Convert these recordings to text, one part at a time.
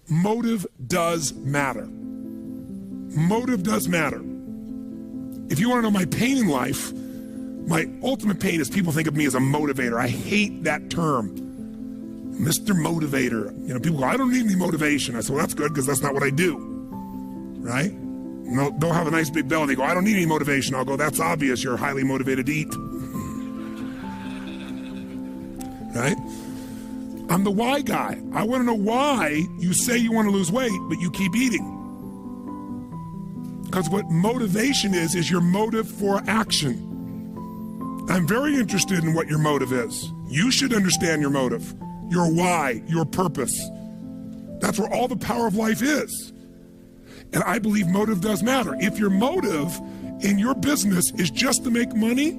motive does matter. Motive does matter. If you want to know my pain in life, my ultimate pain is people think of me as a motivator. I hate that term. Mr. Motivator. You know, people go, I don't need any motivation. I say, well, that's good because that's not what I do, right? No, don't have a nice big belly. They go, I don't need any motivation. I'll go, that's obvious. You're highly motivated to eat. Right? I'm the why guy. I want to know why you say you want to lose weight, but you keep eating. Because what motivation is your motive for action. I'm very interested in what your motive is. You should understand your motive, your why, your purpose. That's where all the power of life is. And I believe motive does matter. If your motive in your business is just to make money,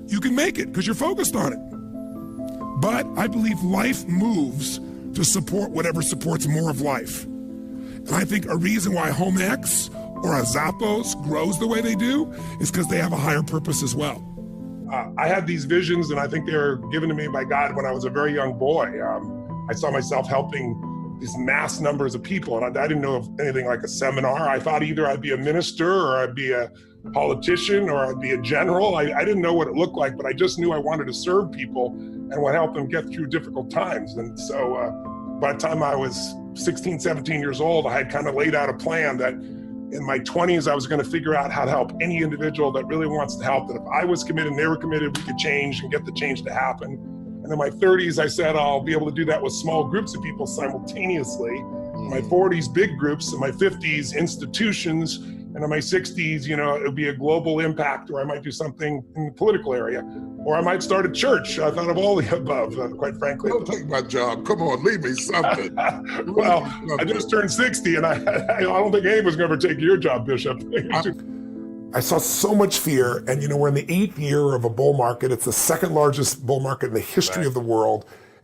you can make it because you're focused on it. But I believe life moves to support whatever supports more of life. And I think a reason why Home X or a Zappos grows the way they do is because they have a higher purpose as well. I had these visions, and I think they were given to me by God when I was a very young boy. I saw myself helping these mass numbers of people, and I didn't know of anything like a seminar. I thought either I'd be a minister or I'd be a politician or I'd be a general. I didn't know what it looked like, but I just knew I wanted to serve people and would help them get through difficult times. And so by the time I was 16, 17 years old, I had kind of laid out a plan that in my 20s, I was going to figure out how to help any individual that really wants to help, that if I was committed and they were committed, we could change and get the change to happen. And in my 30s, I said I'll be able to do that with small groups of people simultaneously. In my 40s, big groups. In my 50s, institutions. And in my 60s, you know, it would be a global impact, or I might do something in the political area, or I might start a church. I thought of all the above, quite frankly. Don't take my job. Come on, leave me something. Well, I just turned 60, and I don't think anyone's going to ever take your job, Bishop. I saw so much fear, and you know, we're in the 8th year of a bull market. It's the 2nd largest bull market in the history of the world,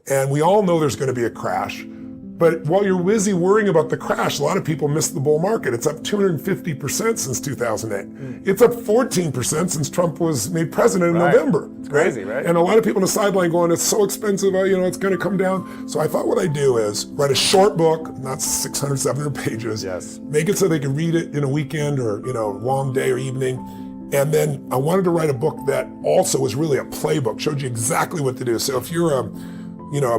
and we all know there's going to be a crash. But while you're busy worrying about the crash, a lot of people miss the bull market. It's up 250% since 2008. It's up 14% since Trump was made president in November. It's crazy, right? And a lot of people on the sideline going, it's so expensive, you know, it's going to come down. So I thought what I'd do is write a short book, not 600, 700 pages. Yes. Make it so they can read it in a weekend or, you know, long day or evening. And then I wanted to write a book that also was really a playbook, showed you exactly what to do. So if you're a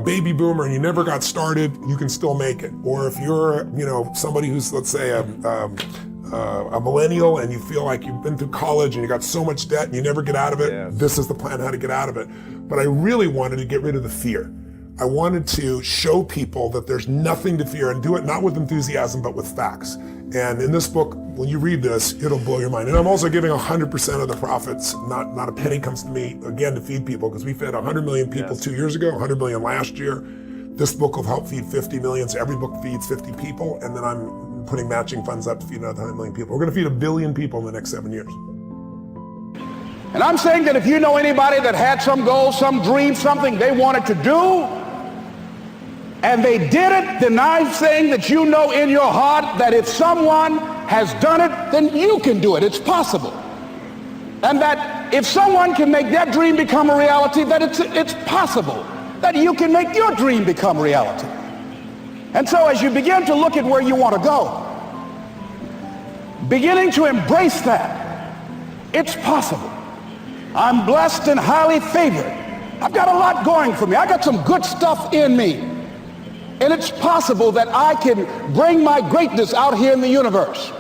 baby boomer and you never got started, you can still make it. Or if you're, you know, somebody who's, let's say, a millennial and you feel like you've been through college and you got so much debt and you never get out of it, This is the plan how to get out of it. But I really wanted to get rid of the fear. I wanted to show people that there's nothing to fear and do it not with enthusiasm, but with facts. And in this book, when you read this, it'll blow your mind. And I'm also giving 100% of the profits, not a penny comes to me, again, to feed people, because we fed 100 million people 2 years ago, 100 million last year. This book will help feed 50 million, so every book feeds 50 people, and then I'm putting matching funds up to feed another 100 million people. We're gonna feed 1 billion people in the next 7 years. And I'm saying that if you know anybody that had some goal, some dream, something they wanted to do, and they did it, then I'm saying that you know in your heart that if someone has done it, then you can do it. It's possible. And that if someone can make their dream become a reality, that it's possible that you can make your dream become reality. And so as you begin to look at where you want to go, beginning to embrace that, it's possible. I'm blessed and highly favored. I've got a lot going for me. I got some good stuff in me. And it's possible that I can bring my greatness out here in the universe.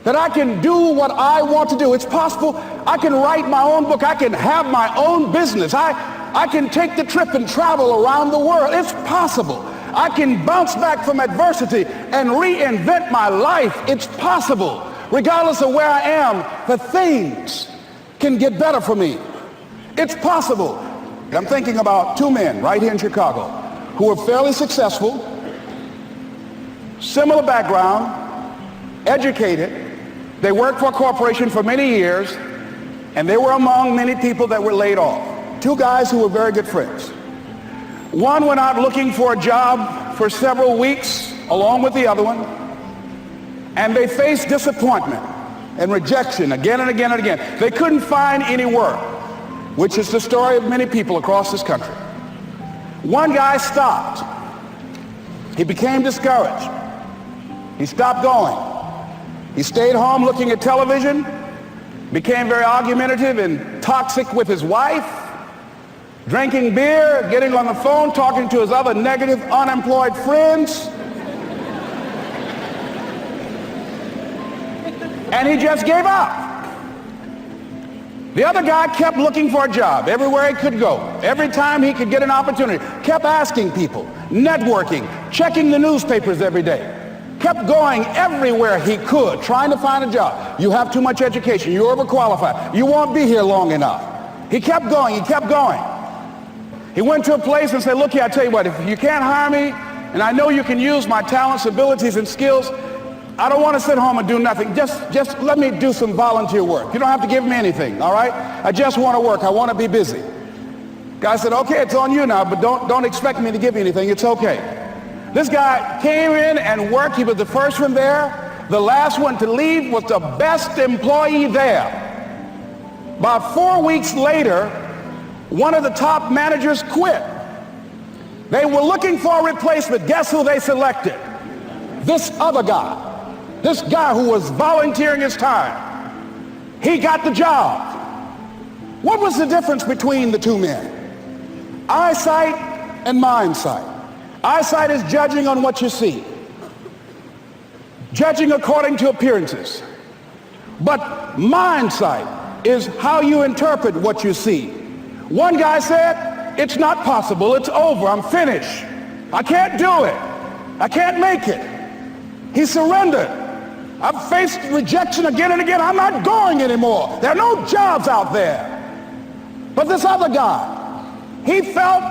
That I can do what I want to do. It's possible I can write my own book. I can have my own business. I can take the trip and travel around the world. It's possible. I can bounce back from adversity and reinvent my life. It's possible. Regardless of where I am, the things can get better for me. It's possible. I'm thinking about 2 men right here in Chicago who are fairly successful, similar background, educated. They worked for a corporation for many years, and they were among many people that were laid off. 2 guys who were very good friends. One went out looking for a job for several weeks along with the other one, and they faced disappointment and rejection again and again and again. They couldn't find any work, which is the story of many people across this country. One guy stopped. He became discouraged. He stopped going. He stayed home looking at television, became very argumentative and toxic with his wife, drinking beer, getting on the phone, talking to his other negative, unemployed friends. And he just gave up. The other guy kept looking for a job everywhere he could go. Every time he could get an opportunity, kept asking people, networking, checking the newspapers every day. Kept going everywhere he could, trying to find a job. You have too much education. You're overqualified. You won't be here long enough. He kept going. He kept going. He went to a place and said, look here, I tell you what, if you can't hire me, and I know you can use my talents, abilities, and skills, I don't want to sit home and do nothing. Just let me do some volunteer work. You don't have to give me anything, all right? I just want to work. I want to be busy. Guy said, okay, it's on you now, but don't expect me to give you anything. It's okay. This guy came in and worked. He was the first one there. The last one to leave was the best employee there. About 4 weeks later, one of the top managers quit. They were looking for a replacement. Guess who they selected? This other guy. This guy who was volunteering his time. He got the job. What was the difference between the two men? Eyesight and mindsight. Eyesight is judging on what you see, judging according to appearances. But mindsight is how you interpret what you see. One guy said, it's not possible, it's over, I'm finished. I can't do it. I can't make it. He surrendered. I've faced rejection again and again. I'm not going anymore. There are no jobs out there. But this other guy, he felt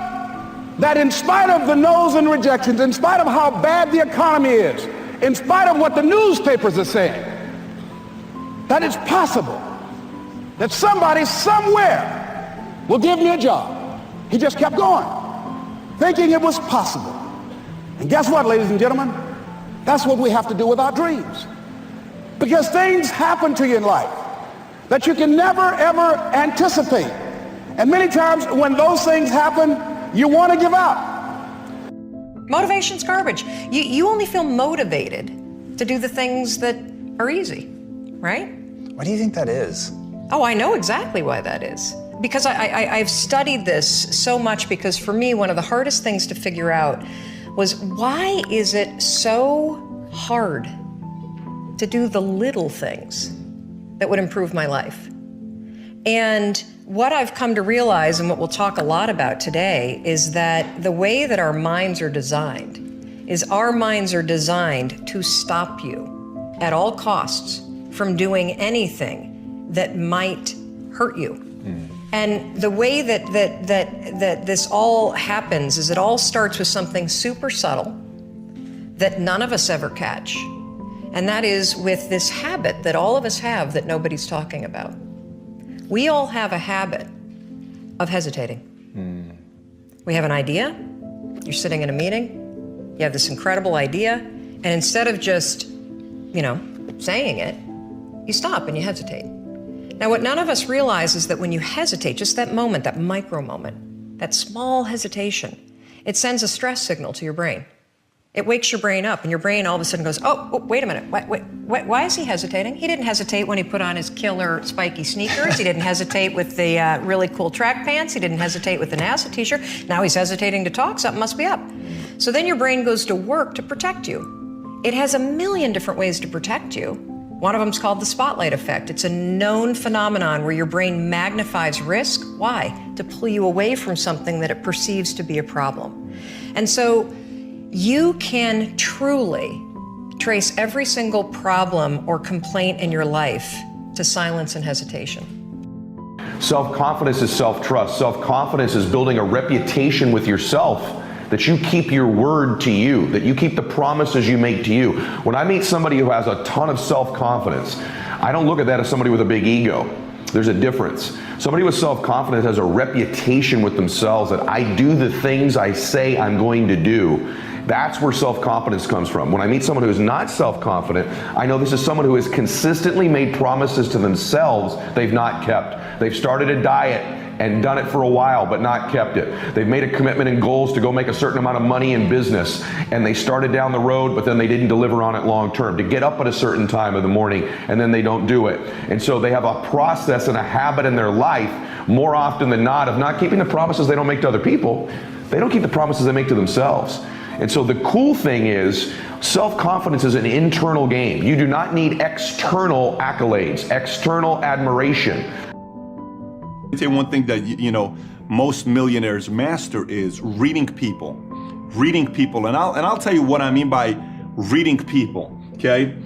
that in spite of the no's and rejections, in spite of how bad the economy is, in spite of what the newspapers are saying, that it's possible that somebody somewhere will give me a job. He just kept going, thinking it was possible. And guess what, ladies and gentlemen? That's what we have to do with our dreams. Because things happen to you in life that you can never, ever anticipate. And many times when those things happen, you want to give up. Motivation's garbage. You only feel motivated to do the things that are easy, right? Why do you think that is? Oh, I know exactly why that is. Because I've studied this so much, because for me, one of the hardest things to figure out was, why is it so hard to do the little things that would improve my life? And what I've come to realize, and what we'll talk a lot about today, is that the way that our minds are designed is our minds are designed to stop you at all costs from doing anything that might hurt you. And the way that this all happens is it all starts with something super subtle that none of us ever catch. And that is with this habit that all of us have that nobody's talking about. We all have a habit of hesitating. We have an idea, you're sitting in a meeting, you have this incredible idea, and instead of just, saying it, you stop and you hesitate. Now, what none of us realize is that when you hesitate, just that moment, that micro moment, that small hesitation, it sends a stress signal to your brain. It wakes your brain up, and your brain all of a sudden goes, oh, wait a minute, why is he hesitating? He didn't hesitate when he put on his killer spiky sneakers. He didn't hesitate with the really cool track pants. He didn't hesitate with the NASA t-shirt. Now he's hesitating to talk, something must be up. So then your brain goes to work to protect you. It has a million different ways to protect you. One of them is called the spotlight effect. It's a known phenomenon where your brain magnifies risk. Why? To pull you away from something that it perceives to be a problem. And so you can truly trace every single problem or complaint in your life to silence and hesitation. Self-confidence is self-trust. Self-confidence is building a reputation with yourself, that you keep your word to you, that you keep the promises you make to you. When I meet somebody who has a ton of self-confidence, I don't look at that as somebody with a big ego. There's a difference. Somebody with self-confidence has a reputation with themselves that I do the things I say I'm going to do. That's where self-confidence comes from. When I meet someone who is not self-confident, I know this is someone who has consistently made promises to themselves they've not kept. They've started a diet and done it for a while but not kept it. They've made a commitment and goals to go make a certain amount of money in business, and they started down the road, but then they didn't deliver on it long term. To get up at a certain time of the morning, and then they don't do it. And so they have a process and a habit in their life, more often than not, of not keeping the promises they don't make to other people. They don't keep the promises they make to themselves. And so the cool thing is, self-confidence is an internal game. You do not need external accolades, external admiration. I'll tell you one thing that, most millionaires master is reading people. Reading people. And I'll tell you what I mean by reading people, okay?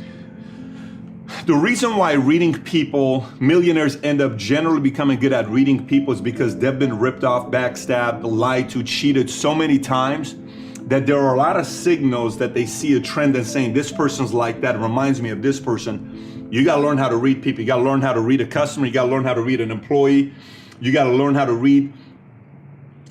The reason why reading people, millionaires end up generally becoming good at reading people is because they've been ripped off, backstabbed, lied to, cheated so many times that there are a lot of signals that they see a trend and saying, this person's like that, reminds me of this person. You gotta learn how to read people. You gotta learn how to read a customer. You gotta learn how to read an employee. You gotta learn how to read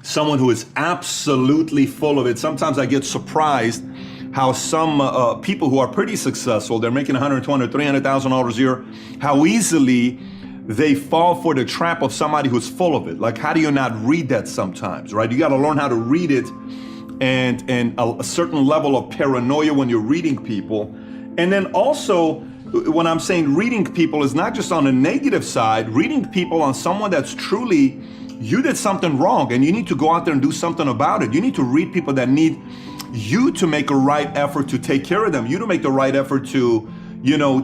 someone who is absolutely full of it. Sometimes I get surprised how some people who are pretty successful, they're making $120,000 or $300,000 a year, how easily they fall for the trap of somebody who's full of it. Like, how do you not read that sometimes, right? You gotta learn how to read it, and a certain level of paranoia when you're reading people. And then also, when I'm saying reading people is not just on the negative side, reading people on someone that's truly, you did something wrong and you need to go out there and do something about it. You need to read people that need you to make a right effort to take care of them, you to make the right effort to,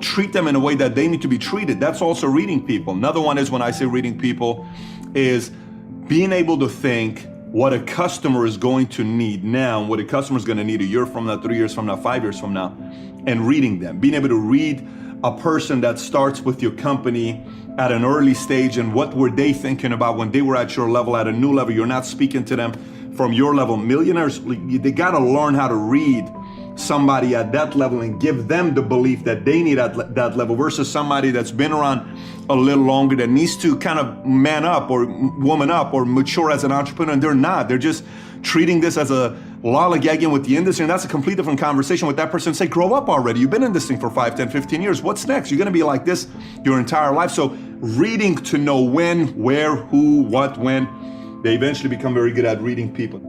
treat them in a way that they need to be treated. That's also reading people. Another one is, when I say reading people, is being able to think what a customer is going to need now, what a customer is going to need a year from now, 3 years from now, 5 years from now, and reading them. Being able to read a person that starts with your company at an early stage, and what were they thinking about when they were at your level, at a new level. You're not speaking to them from your level. Millionaires, they got to learn how to read somebody at that level and give them the belief that they need at that level, versus somebody that's been around a little longer that needs to kind of man up or woman up or mature as an entrepreneur, and they're not. They're just treating this as a lollygagging with the industry, and that's a complete different conversation with that person. Say, grow up already. You've been in this thing for 5, 10, 15 years. What's next? You're gonna be like this your entire life. So reading to know when, where, who, what, when, they eventually become very good at reading people.